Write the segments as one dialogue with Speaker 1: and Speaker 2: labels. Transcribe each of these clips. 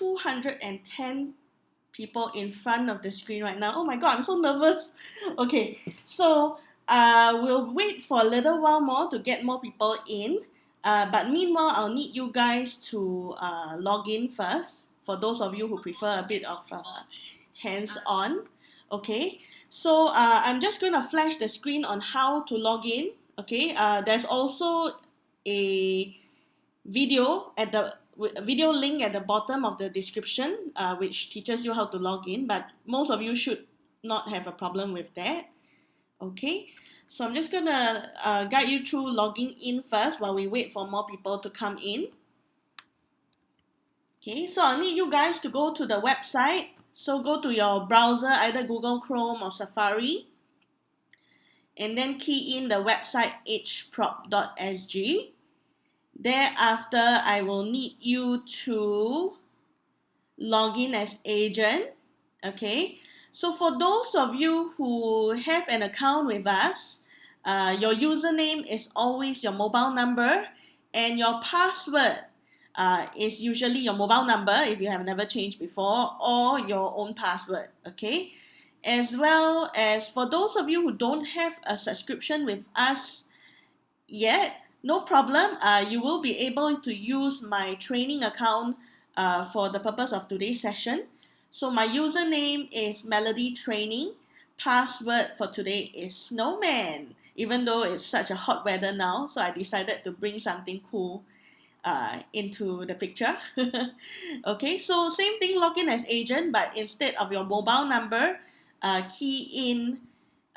Speaker 1: 210 people in front of the screen right now. Oh my god, I'm so nervous. Okay, so we'll wait for a little while more to get more people in. But meanwhile, I'll need you guys to log in first, for those of you who prefer a bit of hands-on. Okay, so I'm just going to flash the screen on how to log in. Okay, there's also a video link at the bottom of the description, which teaches you how to log in, but most of you should not have a problem with that. Okay, so I'm just gonna guide you through logging in first while we wait for more people to come in. Okay, so I'll need you guys to go to the website. So go to your browser, either Google Chrome or Safari, and then key in the website edgeprop.sg. Thereafter, I will need you to log in as agent. Okay, so for those of you who have an account with us, your username is always your mobile number, and your password is usually your mobile number if you have never changed before, or your own password. Okay, as well as for those of you who don't have a subscription with us yet, no problem. You will be able to use my training account for the purpose of today's session. So my username is Melody Training. Password for today is Snowman. Even though it's such a hot weather now, so I decided to bring something cool into the picture. Okay, so same thing, log in as agent, but instead of your mobile number, key in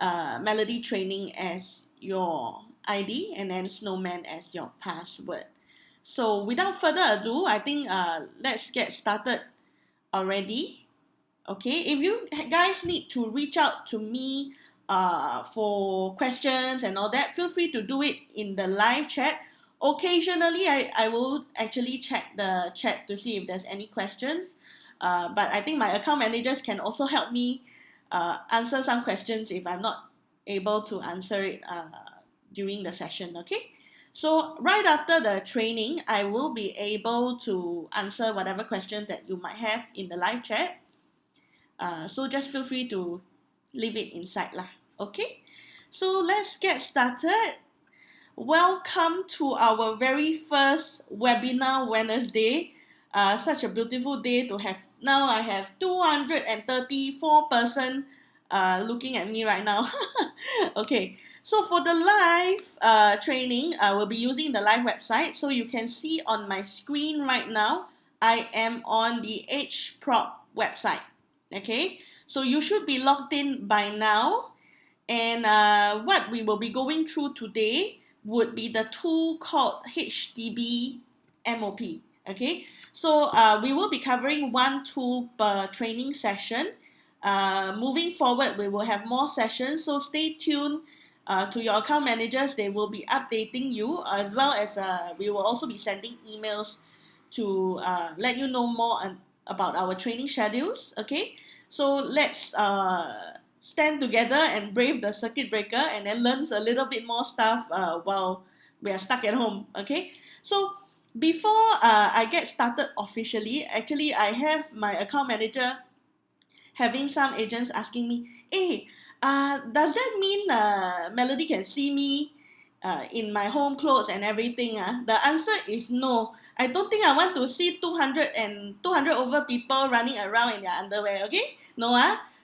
Speaker 1: Melody Training as your ID and then Snowman as your password. So without further ado, I think let's get started already. Okay, if you guys need to reach out to me for questions and all that, feel free to do it in the live chat. Occasionally, I will actually check the chat to see if there's any questions. But I think my account managers can also help me answer some questions if I'm not able to answer it during the session. Okay, so right after the training, I will be able to answer whatever questions that you might have in the live chat. So just feel free to leave it inside lah. Okay, so let's get started. Welcome to our very first webinar Wednesday. Such a beautiful day to have. Now I have 234 person looking at me right now. Okay, so for the live training, we'll be using the live website. So you can see on my screen right now, I am on the HDB website. Okay, so you should be logged in by now. And what we will be going through today would be the tool called HDB MOP. Okay, so we will be covering one tool per training session. Moving forward, we will have more sessions, so stay tuned to your account managers. They will be updating you, as well as we will also be sending emails to let you know more about our training schedules. Okay, so let's stand together and brave the circuit breaker and then learn a little bit more stuff while we are stuck at home. Okay, so before I get started officially, actually I have my account manager having some agents asking me, hey, does that mean Melody can see me in my home clothes and everything? The answer is no. I don't think I want to see 200 over people running around in their underwear, okay? No,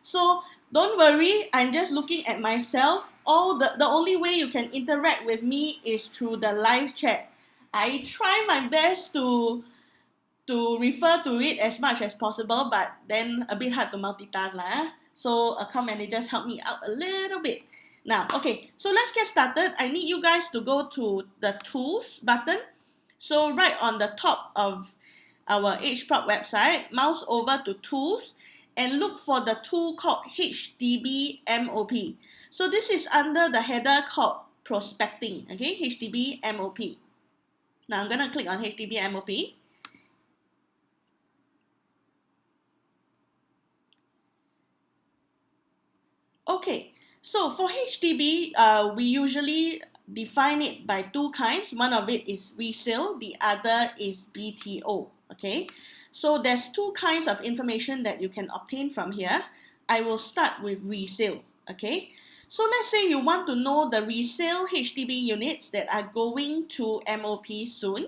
Speaker 1: so don't worry, I'm just looking at myself. The only way you can interact with me is through the live chat. I try my best to refer to it as much as possible, but then a bit hard to multitask lah. So account managers help me out a little bit. Now, okay, so let's get started. I need you guys to go to the tools button. So right on the top of our HDB website, mouse over to tools and look for the tool called HDB MOP. So this is under the header called prospecting. Okay, HDB MOP. Now I'm going to click on HDB MOP. Okay, so for HDB, we usually define it by two kinds. One of it is resale, the other is BTO. Okay, So there's two kinds of information that you can obtain from here. I will start with resale, okay? So let's say you want to know the resale HDB units that are going to MOP soon.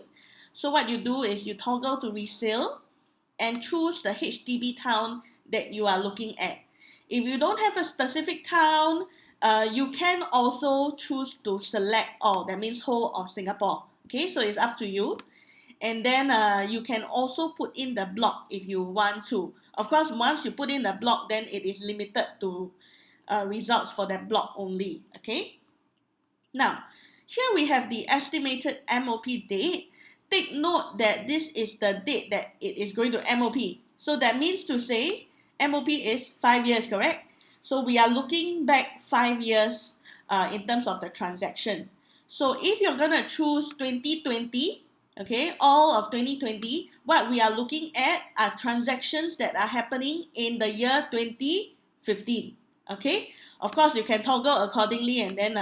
Speaker 1: So what you do is you toggle to resale and choose the HDB town that you are looking at. If you don't have a specific town, you can also choose to select all, that means whole of Singapore. Okay, so it's up to you. And then you can also put in the block if you want to. Of course, once you put in the block, then it is limited to results for that block only. Okay. Now, here we have the estimated MOP date. Take note that this is the date that it is going to MOP. So that means to say MOP is 5 years, correct? So we are looking back 5 years in terms of the transaction. So if you're going to choose 2020, okay, all of 2020, what we are looking at are transactions that are happening in the year 2015, okay? Of course, you can toggle accordingly and then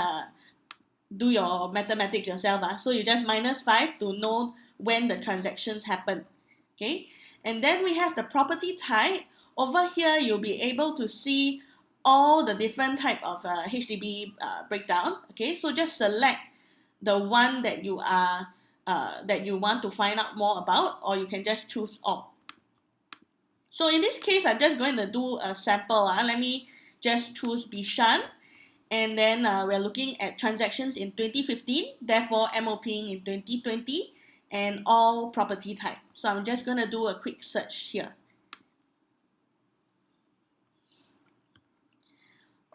Speaker 1: do your mathematics yourself. So you just minus 5 to know when the transactions happen, okay? And then we have the property type. Over here, you'll be able to see all the different type of HDB breakdown, okay? So just select the one that you are that you want to find out more about, or you can just choose all. So in this case, I'm just going to do a sample. Let me just choose Bishan, and then we're looking at transactions in 2015, therefore MOPing in 2020, and all property type. So I'm just going to do a quick search here.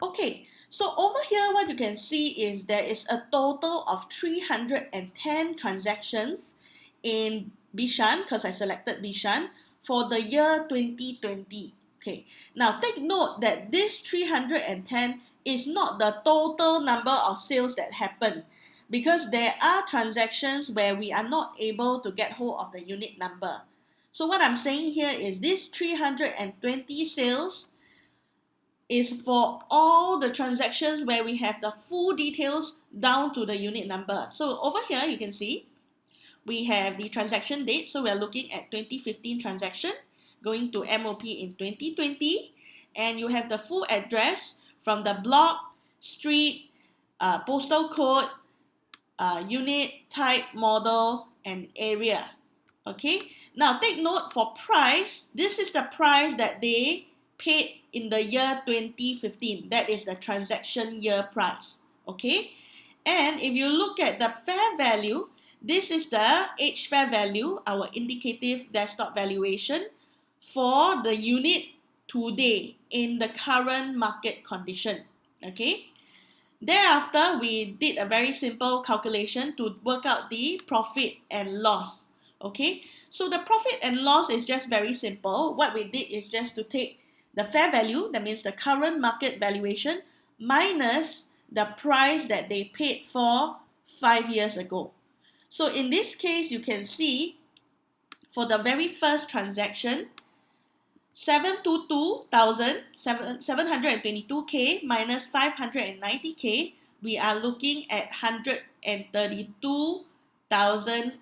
Speaker 1: Okay, so over here what you can see is there is a total of 310 transactions in Bishan, because I selected Bishan, for the year 2020. Okay, now take note that this 310 is not the total number of sales that happen, because there are transactions where we are not able to get hold of the unit number. So what I'm saying here is this 320 sales is for all the transactions where we have the full details down to the unit number. So over here you can see we have the transaction date. So we're looking at 2015 transaction going to MOP in 2020, and you have the full address from the block, street, postal code, unit, type, model, and area. Okay, now take note for price. This is the price that they paid in the year 2015. That is the transaction year price. Okay, and if you look at the fair value, this is the H fair value, our indicative desktop valuation for the unit today in the current market condition. Okay, thereafter we did a very simple calculation to work out the profit and loss. Okay, so the profit and loss is just very simple. What we did is just to take the fair value, that means the current market valuation, minus the price that they paid for 5 years ago. So in this case, you can see for the very first transaction, 722,722K minus 590K, we are looking at 132,000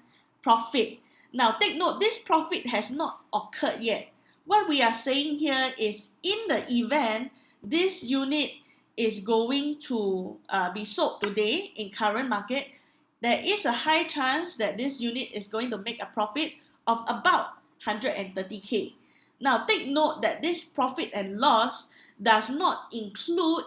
Speaker 1: profit. Now take note, this profit has not occurred yet. What we are saying here is in the event this unit is going to be sold today in current market, there is a high chance that this unit is going to make a profit of about 130K. Now take note that this profit and loss does not include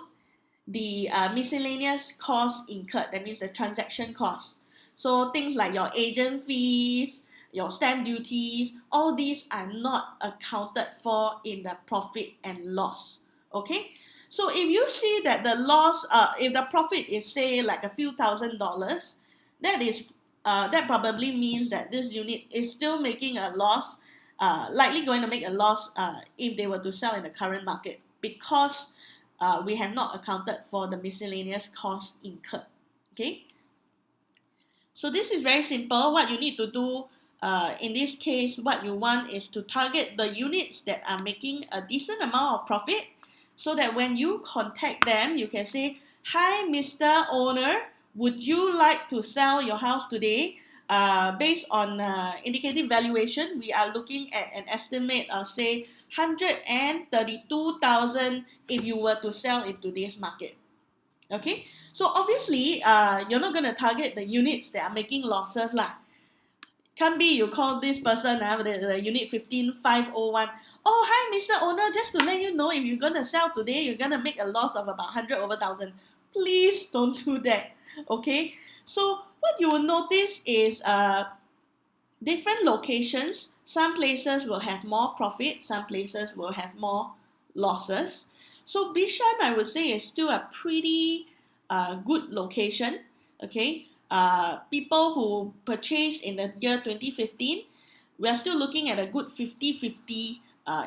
Speaker 1: the miscellaneous costs incurred, that means the transaction costs. So things like your agent fees, your stamp duties, all these are not accounted for in the profit and loss. Okay, so if you see that the loss, if the profit is say like a few $1,000s, that probably means that this unit is still making a loss, likely going to make a loss if they were to sell in the current market, because we have not accounted for the miscellaneous costs incurred. Okay, so this is very simple. What you need to do in this case, what you want is to target the units that are making a decent amount of profit, so that when you contact them, you can say, "Hi, Mr. Owner, would you like to sell your house today? based on indicative valuation, we are looking at an estimate of say 132,000 if you were to sell in today's market. Okay, so obviously you're not going to target the units that are making losses lah. Can't be you call this person the unit 15501. Oh, hi Mr. Owner, just to let you know, if you're going to sell today, you're going to make a loss of about 100 over 1,000. Please don't do that. Okay, so what you will notice is different locations. Some places will have more profit, some places will have more losses. So Bishan, I would say, is still a pretty good location. Okay, people who purchased in the year 2015, we are still looking at a good 50-50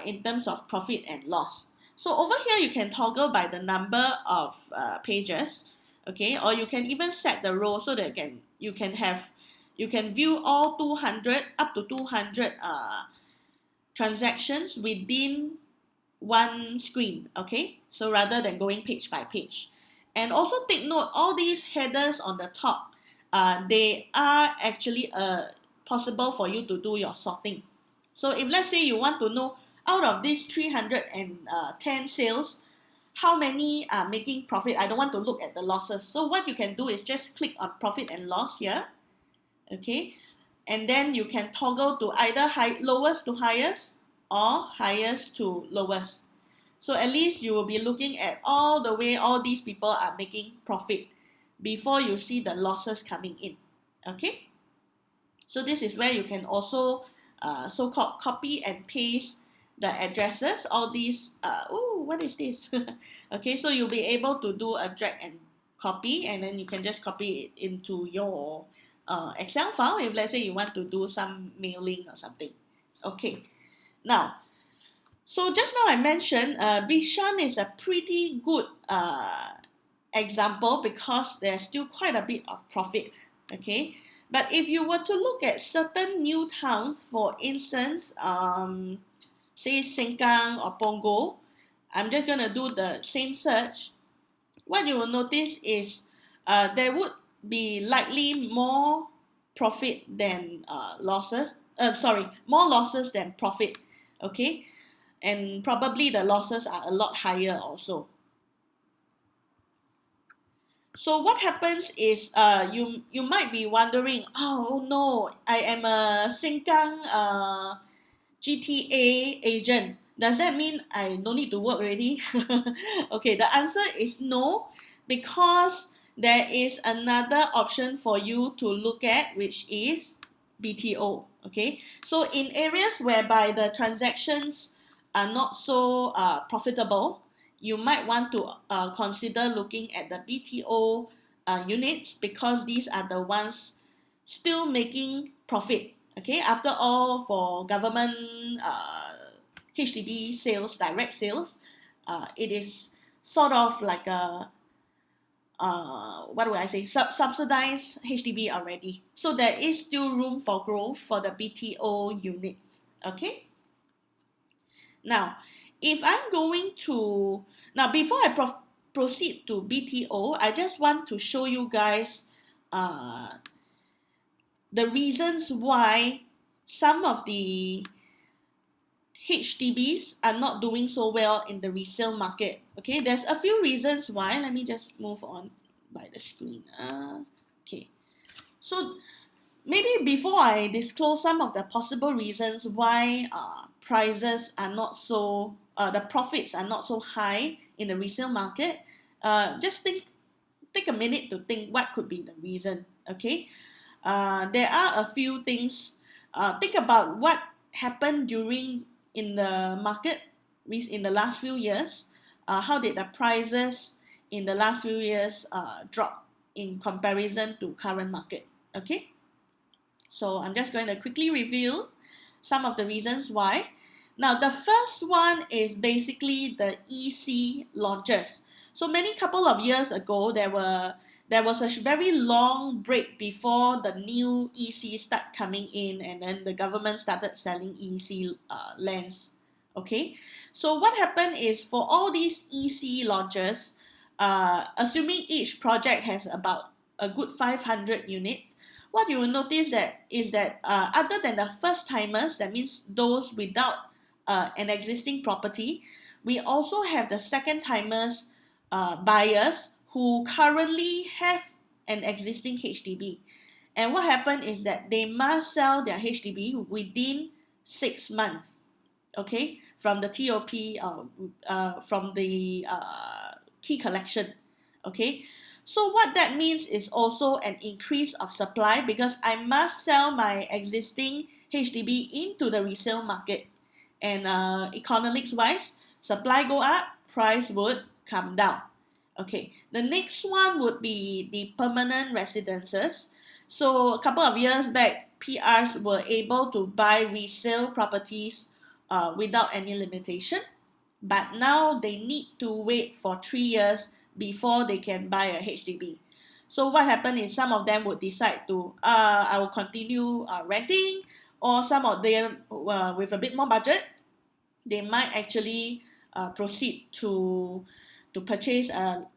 Speaker 1: in terms of profit and loss. So over here, you can toggle by the number of pages, okay, or you can even set the row so that you can view all 200 up to 200 transactions within one screen, okay? So rather than going page by page. And also take note, all these headers on the top, they are actually possible for you to do your sorting. So if let's say you want to know out of these 310 sales, how many are making profit? I don't want to look at the losses. So what you can do is just click on profit and loss here, okay? And then you can toggle to either lowest to highest or highest to lowest. So at least you will be looking at all the way all these people are making profit before you see the losses coming in, okay? So this is where you can also so-called copy and paste the addresses, all these, what is this? Okay, so you'll be able to do a drag and copy, and then you can just copy it into your Excel file if let's say you want to do some mailing or something. Okay, now, so just now I mentioned Bishan is a pretty good example because there's still quite a bit of profit, okay? But if you were to look at certain new towns, for instance, say Sengkang or Punggol, I'm just going to do the same search. What you will notice is there would be likely more profit than losses. More losses than profit, okay? And probably the losses are a lot higher also. So what happens is you might be wondering, oh no, I am a Sengkang GTA agent. Does that mean I no need to work already? Okay, the answer is no, because there is another option for you to look at, which is BTO. Okay, so in areas whereby the transactions are not so profitable, you might want to consider looking at the BTO units, because these are the ones still making profit. Okay, after all, for government HDB sales, direct sales, it is sort of like a subsidized HDB already. So there is still room for growth for the BTO units. Okay. Now, if I'm going to before I proceed to BTO, I just want to show you guys the reasons why some of the HDBs are not doing so well in the resale market. Okay, there's a few reasons why. Let me just move on by the screen. Okay, so maybe before I disclose some of the possible reasons why prices are not so, the profits are not so high in the resale market, just take a minute to think what could be the reason. Okay, there are a few things. Think about what happened in the market in the last few years. How did the prices in the last few years drop in comparison to current market? Okay, so I'm just going to quickly reveal some of the reasons why. Now, the first one is basically the EC launches. So many couple of years ago, there was a very long break before the new EC start coming in, and then the government started selling EC lands. Okay, so what happened is, for all these EC launches, assuming each project has about a good 500 units, what you will notice that other than the first timers, that means those without an existing property, we also have the second timers buyers who currently have an existing HDB. And what happened is that they must sell their HDB within 6 months, okay, from the TOP, from the key collection, okay. So what that means is also an increase of supply, because I must sell my existing HDB into the resale market. And economics wise, supply go up, price would come down. Okay, the next one would be the permanent residences. So a couple of years back, PRs were able to buy resale properties without any limitation, but now they need to wait for 3 years before they can buy a HDB. So what happened is some of them would decide to, I will continue renting, or some of them with a bit more budget, they might actually proceed to purchase a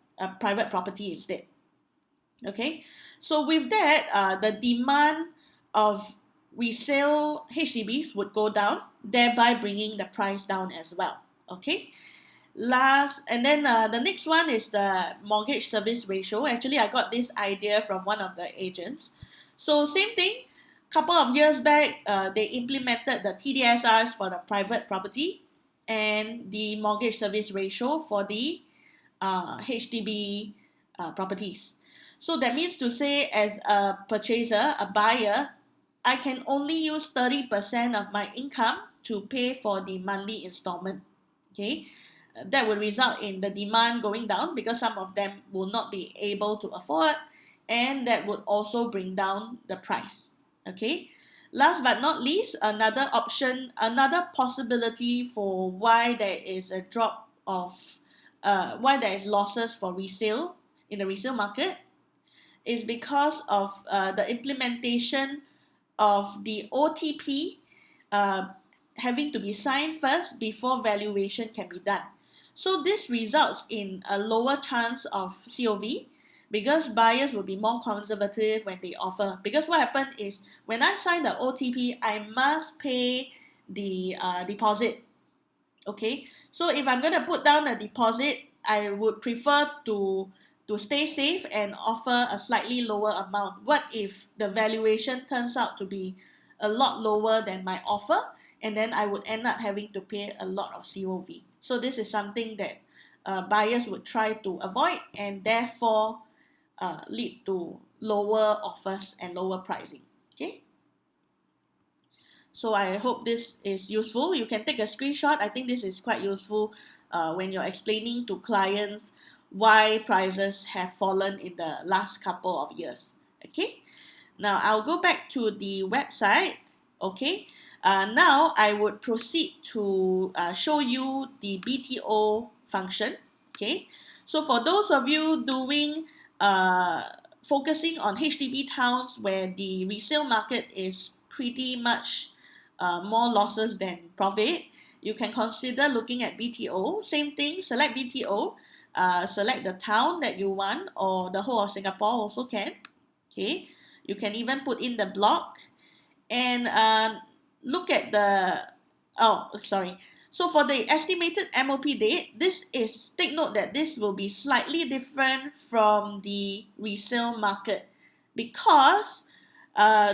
Speaker 1: private property instead. Okay, so with that, the demand of resale HDBs would go down, thereby bringing the price down as well. Okay, and then the next one is the mortgage service ratio. Actually, I got this idea from one of the agents. So same thing, couple of years back, they implemented the TDSRs for the private property and the mortgage service ratio for the HDB properties. So that means to say, as a purchaser, a buyer, I can only use 30% of my income to pay for the monthly installment. Okay, that will result in the demand going down, because some of them will not be able to afford, and that would also bring down the price. Okay, last but not least, another option, another possibility for why there is a drop of why there is losses for resale in the resale market is because of the implementation of the OTP having to be signed first before valuation can be done. So this results in a lower chance of COV, because buyers will be more conservative when they offer. Because what happened is, when I sign the OTP, I must pay the deposit. Okay, so if I'm going to put down a deposit, I would prefer to stay safe and offer a slightly lower amount. What if the valuation turns out to be a lot lower than my offer, and then I would end up having to pay a lot of COV? So this is something that buyers would try to avoid, and therefore lead to lower offers and lower pricing. Okay, so I hope this is useful. You can take a screenshot. I think this is quite useful when you're explaining to clients why prices have fallen in the last couple of years. Okay, now I'll go back to the website. Okay, now I would proceed to show you the BTO function. Okay, so for those of you doing focusing on HDB towns where the resale market is pretty much more losses than profit, you can consider looking at BTO. Same thing, select BTO, select the town that you want, or the whole of Singapore also can. Okay, you can even put in the block and look at the, so for the estimated MOP date, take note that this will be slightly different from the resale market, because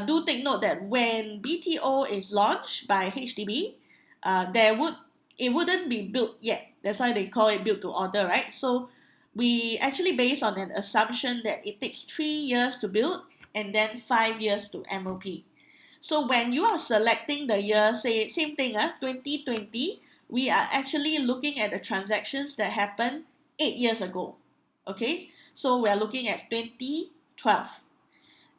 Speaker 1: do take note that when BTO is launched by HDB, it wouldn't be built yet. That's why they call it built to order, right? So we actually based on an assumption that it takes 3 years to build and then 5 years to MOP. So when you are selecting the year, say same thing, 2020, we are actually looking at the transactions that happened 8 years ago. Okay, so we are looking at 2012.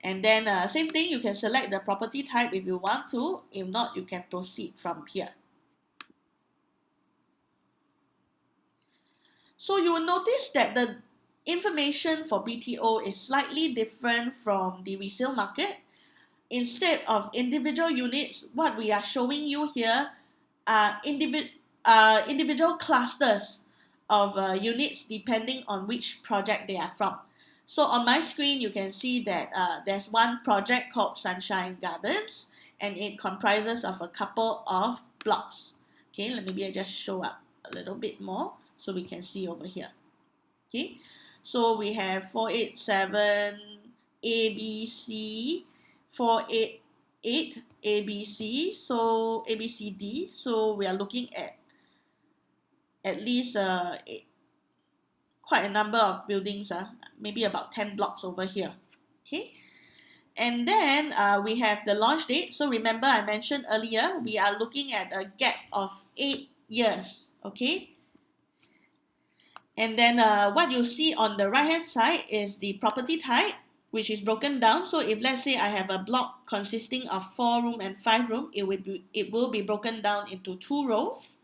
Speaker 1: And then same thing, you can select the property type if you want to. If not, you can proceed from here. So you will notice that the information for BTO is slightly different from the resale market. Instead of individual units, what we are showing you here are individual clusters of units depending on which project they are from. So on my screen, you can see that there's one project called Sunshine Gardens, and it comprises of a couple of blocks. Okay, maybe I just show up a little bit more so we can see over here. Okay, so we have 487 ABC, 488 ABC, so ABCD. So we are looking at least quite a number of buildings, maybe about 10 blocks over here. Okay, and then we have the launch date. So remember I mentioned earlier, we are looking at a gap of 8 years. Okay, and then what you see on the right hand side is the property type, which is broken down. So if let's say I have a block consisting of 4 room and 5 room, it will be broken down into 2 rows.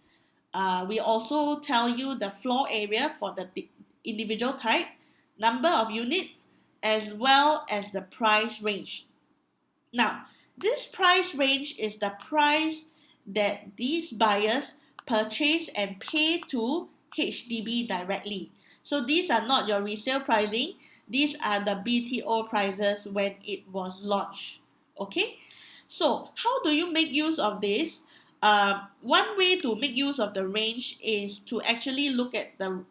Speaker 1: We also tell you the floor area for the individual type, number of units, as well as the price range. Now, this price range is the price that these buyers purchase and pay to HDB directly. So these are not your resale pricing. These are the BTO prices when it was launched. Okay, so how do you make use of this? One way to make use of the range is to actually look at the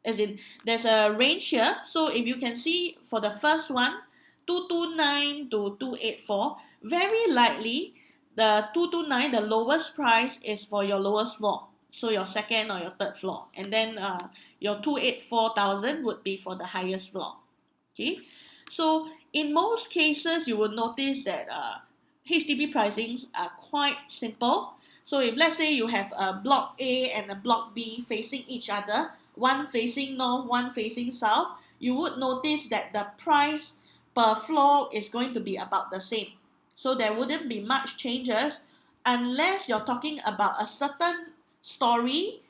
Speaker 1: as in there's a range here. So if you can see for the first one, 229 to 284, very likely the 229, the lowest price is for your lowest floor, so your second or your third floor, and then your 284,000 would be for the highest floor. Okay, so in most cases you will notice that HDB pricings are quite simple. So if let's say you have a block A and a block B facing each other, one facing north, one facing south, you would notice that the price per floor is going to be about the same. So there wouldn't be much changes unless you're talking about a certain story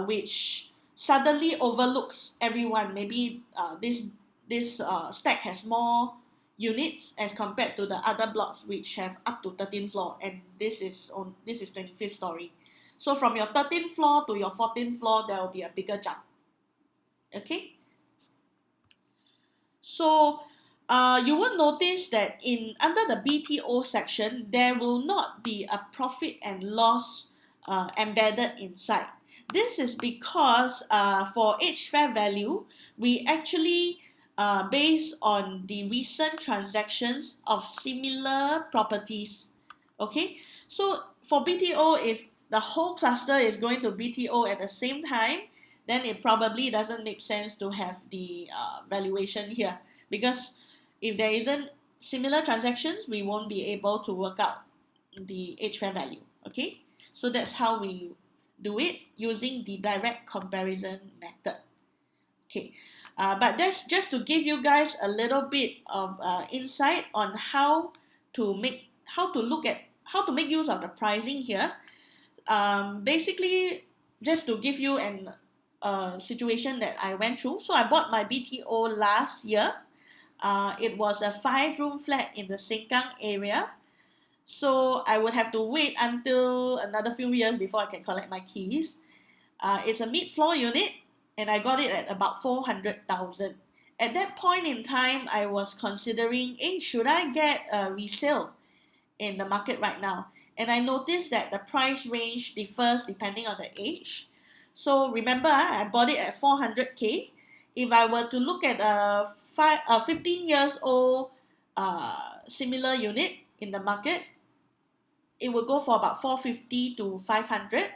Speaker 1: which suddenly overlooks everyone. Maybe this stack has more units as compared to the other blocks which have up to 13th floor, and this is 25th story. So from your 13th floor to your 14th floor, there will be a bigger jump. Okay, so you will notice that under the BTO section, there will not be a profit and loss embedded inside. This is because for each fair value, we actually based on the recent transactions of similar properties. Okay, so for BTO, if the whole cluster is going to BTO at the same time, then it probably doesn't make sense to have the valuation here, because if there isn't similar transactions, we won't be able to work out the H fair value. Okay, so that's how we do it using the direct comparison method. Okay, but that's just to give you guys a little bit of insight on how to make use of the pricing here. Basically, just to give you an situation that I went through. So I bought my BTO last year. It was a 5-room flat in the Sengkang area. So I would have to wait until another few years before I can collect my keys. It's a mid-floor unit, and I got it at about 400,000. At that point in time, I was considering, should I get a resale in the market right now? And I noticed that the price range differs depending on the age. So remember, I bought it at 400K. If I were to look at a 15 years old similar unit in the market, it would go for about 450 to 500.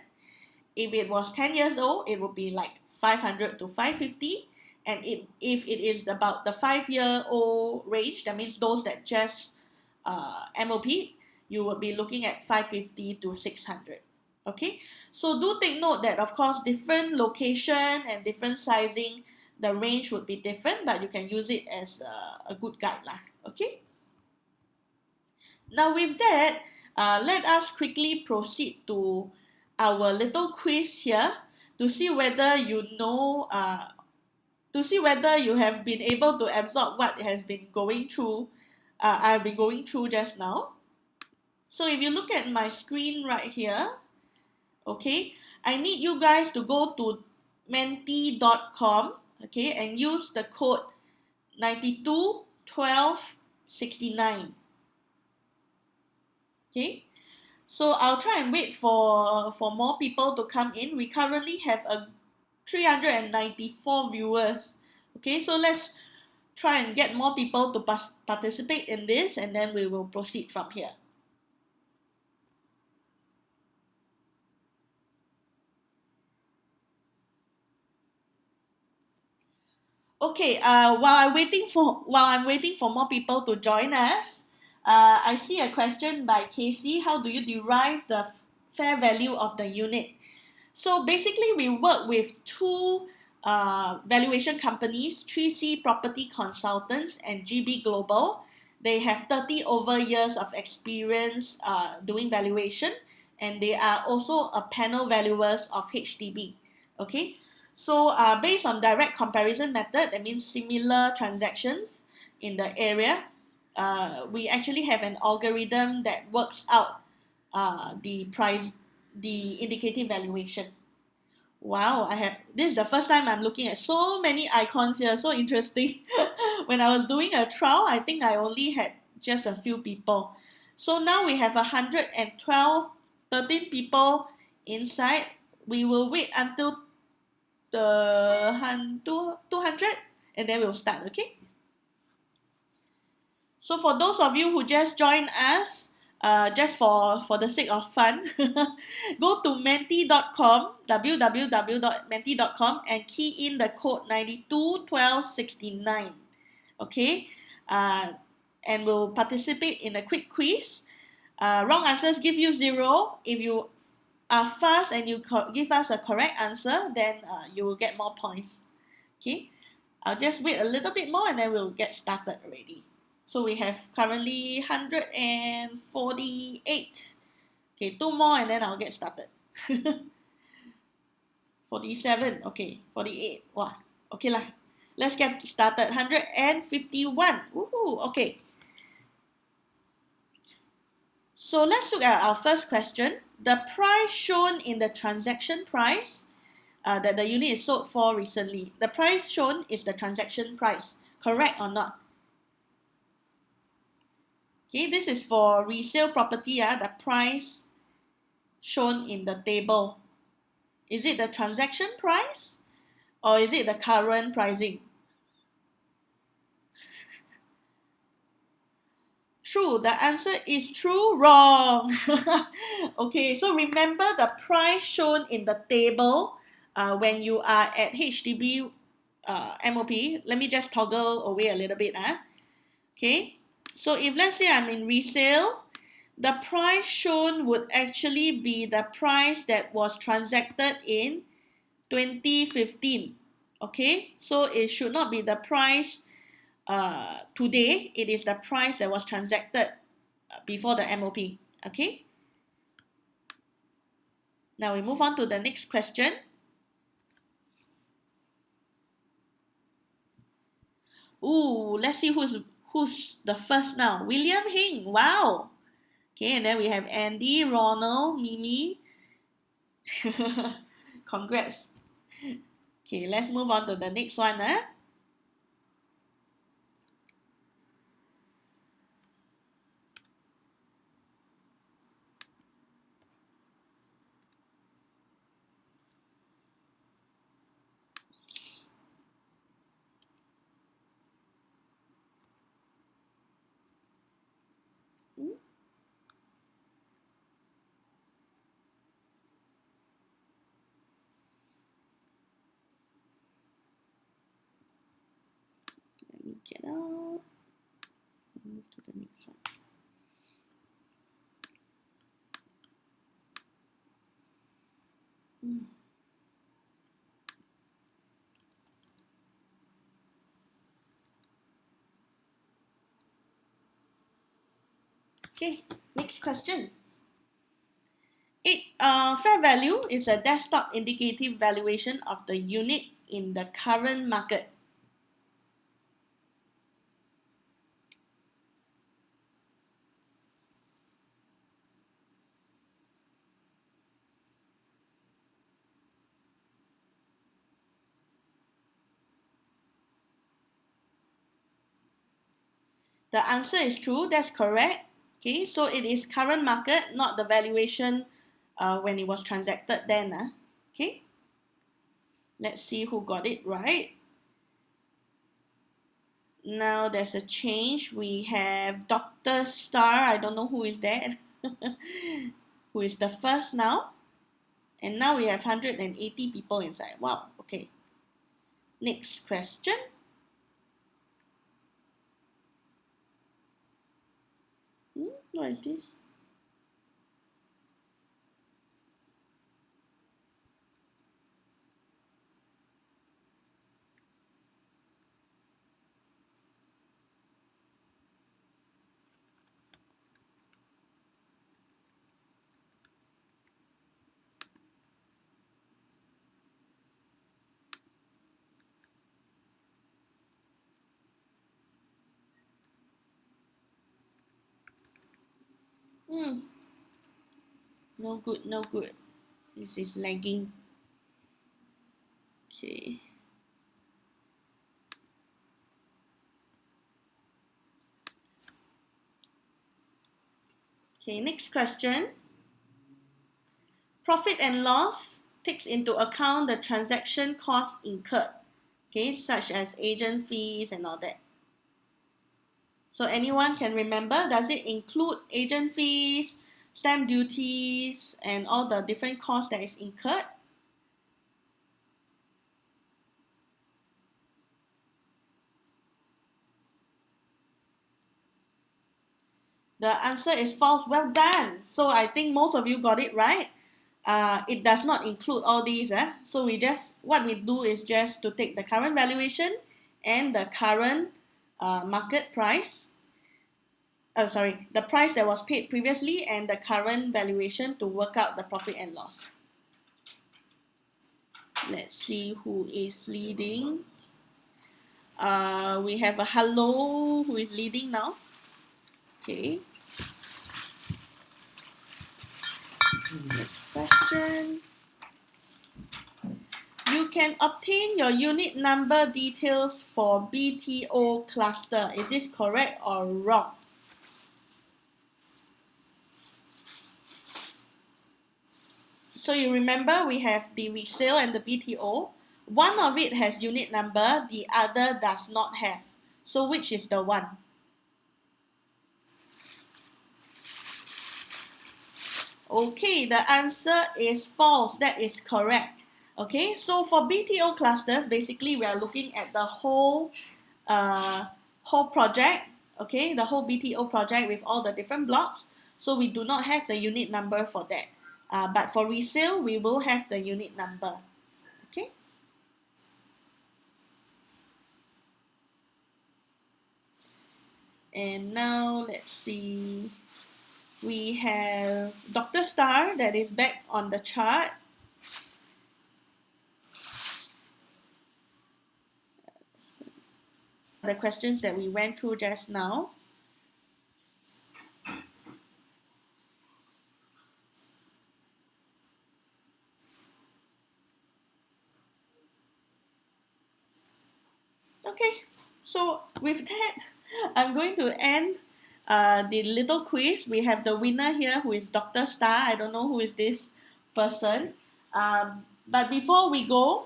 Speaker 1: If it was 10 years old, it would be like 500 to 550. And if it is about the 5-year-old range, that means those that just MOP, you would be looking at 550 to 600. Okay, so do take note that of course different location and different sizing, the range would be different, but you can use it as a good guide lah. Okay, now with that, let us quickly proceed to our little quiz here to see whether you know to see whether you have been able to absorb what has been going through I've been going through just now. So if you look at my screen right here, okay, I need you guys to go to menti.com. okay, and use the code 921269. Okay, so I'll try and wait for more people to come in. We currently have a 394 viewers. Okay, so let's try and get more people to participate in this, and then we will proceed from here. Okay, while I'm waiting for more people to join us, I see a question by Casey. How do you derive the fair value of the unit? So basically, we work with two valuation companies, 3C Property Consultants and GB Global. They have 30 over years of experience doing valuation, and they are also a panel valuers of HDB. Okay, so based on direct comparison method, that means similar transactions in the area, we actually have an algorithm that works out the price, the indicative valuation. Wow, this is the first time I'm looking at so many icons here, so interesting. When I was doing a trial, I think I only had just a few people. So now we have 13 people inside. We will wait until the 200 and then we'll start, okay? So for those of you who just joined us, just for the sake of fun, go to menti.com, www.menti.com, and key in the code 921269. Okay, and we'll participate in a quick quiz. Wrong answers give you 0. If you are fast and you give us a correct answer, then you will get more points. Okay, I'll just wait a little bit more and then we'll get started already. So we have currently 148. Okay, 2 more and then I'll get started. 47, okay, 48. Wow, okay lah. Let's get started. 151. Woohoo, okay. So let's look at our first question. The price shown in the transaction price that the unit is sold for recently. The price shown is the transaction price. Correct or not? Okay, this is for resale property, the price shown in the table. Is it the transaction price or is it the current pricing? True, the answer is true, wrong. Okay, so remember the price shown in the table when you are at HDB MOP. Let me just toggle away a little bit. Okay, so if let's say I'm in resale, the price shown would actually be the price that was transacted in 2015. Okay, so it should not be the price today. It is the price that was transacted before the MOP. Okay, now we move on to the next question. Ooh, let's see who's the first now. William Hing. Wow. Okay, and then we have Andy, Ronald, Mimi. Congrats. Okay, let's move on to the next one. Let me get out. Move to the next one. Okay, next question. Fair value is a desktop indicative valuation of the unit in the current market. The answer is true, that's correct. Okay, so it is current market, not the valuation when it was transacted then. Okay, let's see who got it right. Now there's a change. We have Dr. Star, I don't know who is that, who is the first now. And now we have 180 people inside. Wow, okay. Next question. What is this? No good, no good. This is lagging. Okay. Okay, next question. Profit and loss takes into account the transaction costs incurred, okay, such as agent fees and all that. So anyone can remember, does it include agent fees, stamp duties, and all the different costs that is incurred? The answer is false. Well done. So I think most of you got it right. It does not include all these. So what we do is just to take the current valuation and the current market price. The price that was paid previously and the current valuation to work out the profit and loss. Let's see who is leading. We have a hello who is leading now. Okay. Next question. You can obtain your unit number details for BTO cluster. Is this correct or wrong? So you remember we have the resale and the BTO. One of it has unit number, the other does not have. So which is the one? Okay, the answer is false. That is correct. Okay, so for BTO clusters, basically we are looking at the whole project. Okay, the whole BTO project with all the different blocks. So we do not have the unit number for that. But for resale, we will have the unit number. Okay. And now let's see. We have Dr. Star that is back on the chart. The questions that we went through just now. Okay, so with that, I'm going to end the little quiz. We have the winner here who is Dr. Star. I don't know who is this person. But before we go,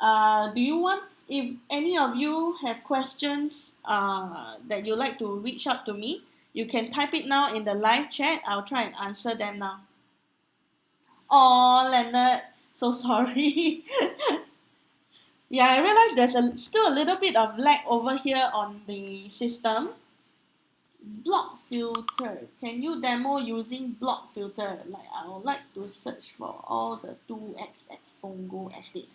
Speaker 1: do you want, if any of you have questions that you'd like to reach out to me, you can type it now in the live chat. I'll try and answer them now. Oh, Leonard, so sorry. Yeah, I realize there's still a little bit of lag over here on the system. Block filter. Can you demo using block filter? Like I would like to search for all the 2xx Pongo estate.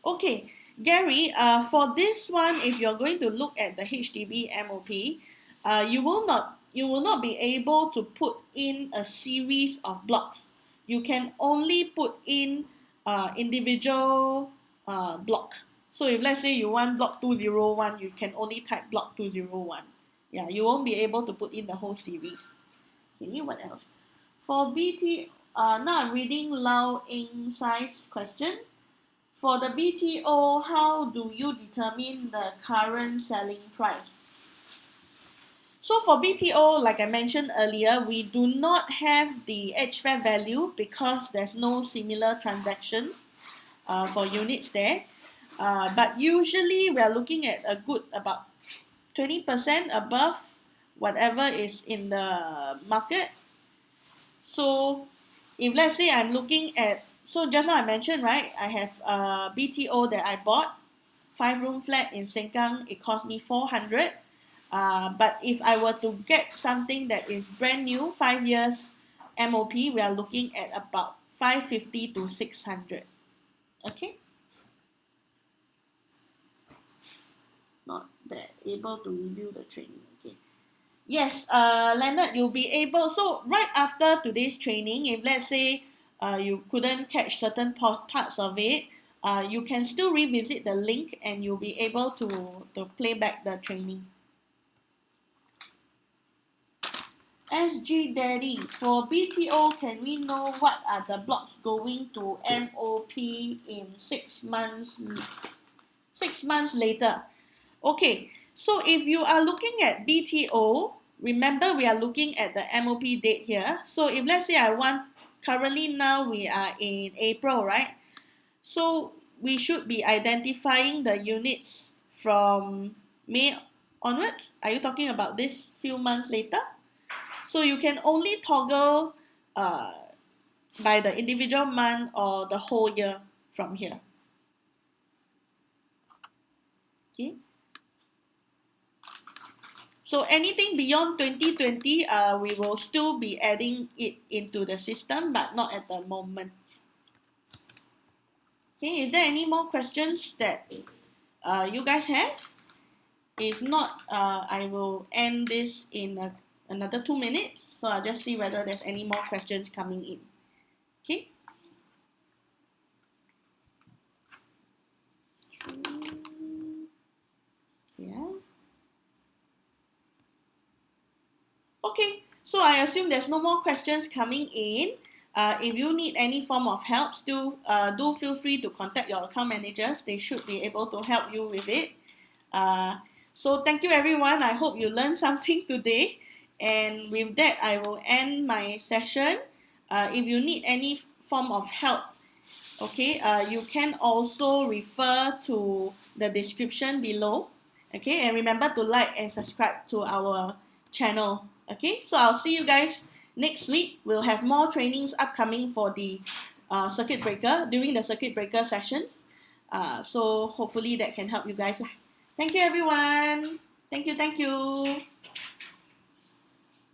Speaker 1: Okay, Gary, for this one, if you're going to look at the HDB MOP, you will not be able to put in a series of blocks. You can only put in individual block. So if let's say you want block 201, you can only type block 201. Yeah, you won't be able to put in the whole series. Okay, what else? For BT, now I'm reading Lau Ing Sai's question. For the BTO, how do you determine the current selling price? So for BTO, like I mentioned earlier, we do not have the edge fair value because there's no similar transactions for units there. But usually we are looking at a good about 20% above whatever is in the market. So if let's say I'm looking at, so just now I mentioned, right, I have a BTO that I bought, 5-room flat in Sengkang, it cost me 400. But if I were to get something that is brand new, 5 years MOP, we are looking at about 550 to 600. Okay? Not that able to review the training. Okay. Yes, Leonard, you'll be able. So right after today's training, if let's say you couldn't catch certain parts of it, you can still revisit the link and you'll be able to play back the training. SG Daddy, for BTO, can we know what are the blocks going to MOP in 6 months? 6 months later. Okay, so if you are looking at BTO, remember we are looking at the MOP date here. So if let's say I want, currently now we are in April, right? So we should be identifying the units from May onwards. Are you talking about this few months later? So you can only toggle by the individual month or the whole year from here. Okay. So anything beyond 2020, we will still be adding it into the system, but not at the moment. Okay, is there any more questions that you guys have? If not, I will end this in another 2 minutes. So I'll just see whether there's any more questions coming in. Okay. Yeah. Okay, so I assume there's no more questions coming in. If you need any form of help, still do feel free to contact your account managers. They should be able to help you with it. So thank you everyone. I hope you learned something today. And with that, I will end my session. If you need any form of help, okay, you can also refer to the description below. Okay, and remember to like and subscribe to our channel. Okay, so I'll see you guys next week. We'll have more trainings upcoming for the circuit breaker during the circuit breaker sessions. So hopefully that can help you guys. Thank you everyone. Thank you.